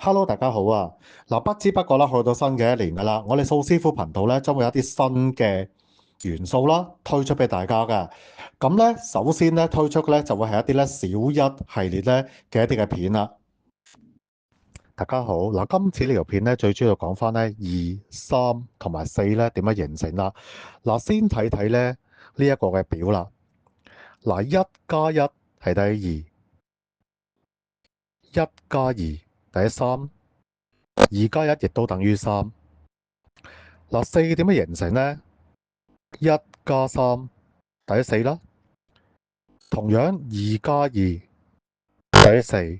Hello，大家好啊！嗱，不知不覺啦，去到新嘅一年噶啦，我哋素師傅頻道咧將會有一啲新嘅元素啦，推出俾大家嘅。咁咧，首先咧推出嘅咧就會係一啲咧小一系列咧嘅一啲嘅片啦。大家好，嗱，今次呢條片咧最主要講翻咧二、三同埋四咧點樣形成啦。嗱，先睇睇咧呢一個嘅表啦。嗱，一加一係等於二，一加二等於三，二加一亦都等於三。嗱，四點樣形成呢？一加三等於四啦。同樣二加二等於四，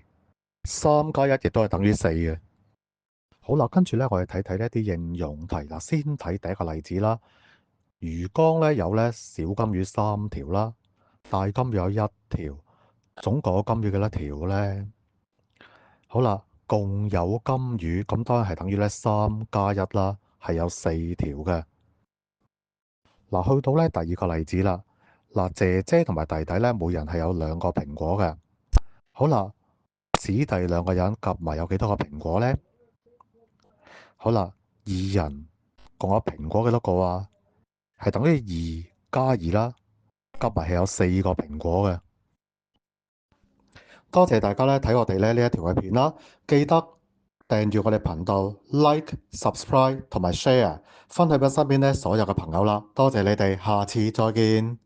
三加一亦都係等於四嘅。好啦，跟住咧，我哋睇睇呢一啲應用題啦。先睇第一個例子啦。魚缸咧有咧小金魚三條啦，大金魚有一條，總共有金魚幾多條咧？好啦，共有金魚，咁當然係等於咧三加一啦，係有四條嘅。嗱，去到咧第二個例子啦。嗱，姐姐同埋弟弟咧，每人係有兩個蘋果嘅。好啦，姊弟兩個人夾埋有幾多個蘋果呢？好啦，二人共有蘋果幾多個啊？係等於二加二啦，夾埋係有四個蘋果嘅。多謝大家咧睇我哋咧呢一條嘅片啦，記得訂閱我哋頻道，like、subscribe 同埋 share，分享俾身邊咧所有嘅朋友啦。多謝你哋，下次再見。